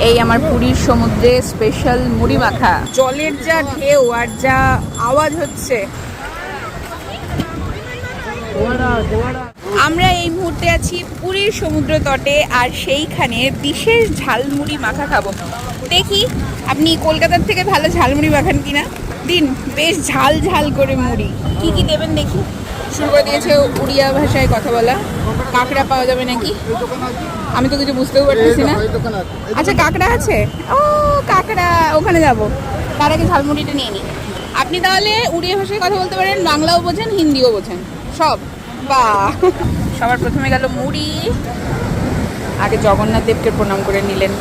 এই আমার পুরীর সমুদ্রে স্পেশাল মুড়ি মাখা। জলের যা ঢেউ আর যা আওয়াজ হচ্ছে। আমরা এই মুহূর্তে আছি পুরীর সমুদ্র তটে, আর সেইখানে বিশেষ ঝালমুড়ি মাখা খাবো। দেখি আপনি কলকাতার থেকে ভালো ঝালমুড়ি মাখান কিনা। দিন বেশ ঝাল ঝাল করে মুড়ি। কি কি দেবেন দেখি। শুরু করে দিয়েছে উড়িয়া ভাষায় কথা বলা। কাঁকড়া পাওয়া যাবে নাকি? আমি তো কিছু বুঝতেও পারতেছি না। আচ্ছা কাঁকড়া আছে, ও কাঁকড়া, ওখানে যাব। তার আগে ঝালমুড়িটা নিয়ে নিই। আপনি তাহলে উড়িয়া ভাষায় কথা বলতে পারেন, বাংলাও বোঝেন, হিন্দিও বোঝেন, সব। বাহ, সবার প্রথমে গেল মুড়ি। আগে জগন্নাথ দেবকে প্রণাম করে নিলেন,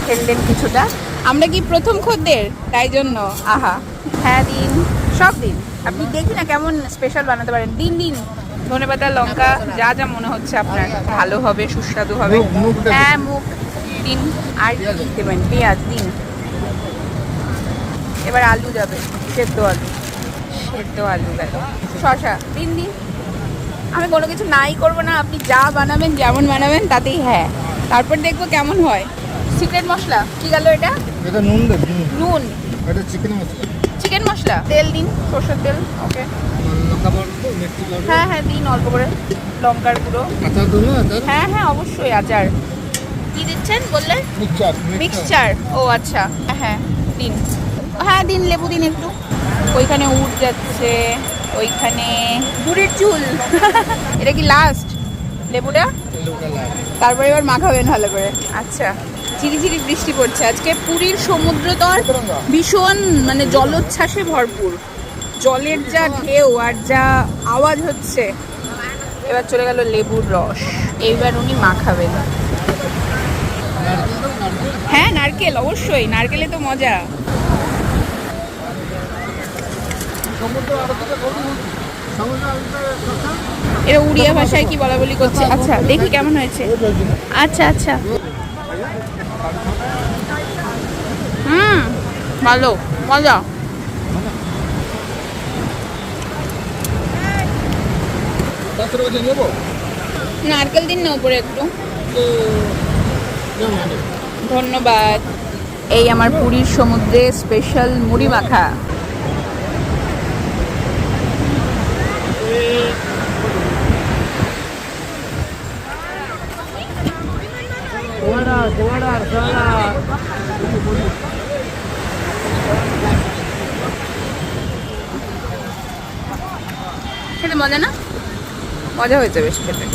খেললেন কিছুটা। আমরা কি প্রথম খদ্দের, তাই জন্য। আহা, হ্যাঁ দিন, সব দিন। আপনি দেখি না কেমন স্পেশাল বানাতে পারেন। দিন দিন, ধনেপাতা, লঙ্কা, যা যা মনে হচ্ছে আপনার ভালো হবে, সুস্বাদু হবে। হ্যাঁ মুখ দিন। আর কি দেবেন? পেঁয়াজ দিন। এবার আলু যাবে, সেদ্ধ আলু। সেদ্ধ আলু গেল। শসা দিন দিন। আমি কোনো কিছু নাই করবো না, আপনি যা বানাবেন, যেমন বানাবেন তাতেই হ্যাঁ। তারপর দেখবো কেমন হয়। সিক্রেট মশলা কি গেল? এটা নুন দেন। নুন। এটা চিকেন মশলা। চিকেন মশলা, তেল দিন, সরষের তেল। ওকে, হ্যাঁ হ্যাঁ দিন অল্প করে। লঙ্কার গুঁড়ো। আচার দেবো? আচার? হ্যাঁ হ্যাঁ অবশ্যই আচার। কি দিচ্ছেন বললেন? মিক্সচার। মিক্সচার, ও আচ্ছা, হ্যাঁ দিন। হ্যাঁ দিন, লেবু দিন একটু। ওইখানে উঠ যাচ্ছে, ওইখানে বুড়ির চুল। এটা কি লাস্ট লেবুটা? তারপরে এবার মাখাবেন ভালো করে। আচ্ছা, ঝিরিঝিরি বৃষ্টি পড়ছে আজকে। পুরীর সমুদ্র তট ভীষণ মানে জলোচ্ছ্বাসে ভরপুর। জলের যা ঢেউ আর যা আওয়াজ হচ্ছে। এবার চলে গেল লেবুর রস। এইবার উনি মাখাবেন। হ্যাঁ নারকেল, অবশ্যই নারকেলে তো মজা। এটা উড়িয়া ভাষায় কি বলা বলি করছে। আচ্ছা দেখি কেমন হয়েছে। আচ্ছা আচ্ছা, ভালো, মজা। নারকেল দিন না উপরে একটু। ধন্যবাদ। এই আমার পুরীর সমুদ্রে স্পেশাল মুড়ি মাখা। খেতে মজা না? মজা হয়েছে বেশ খেতে।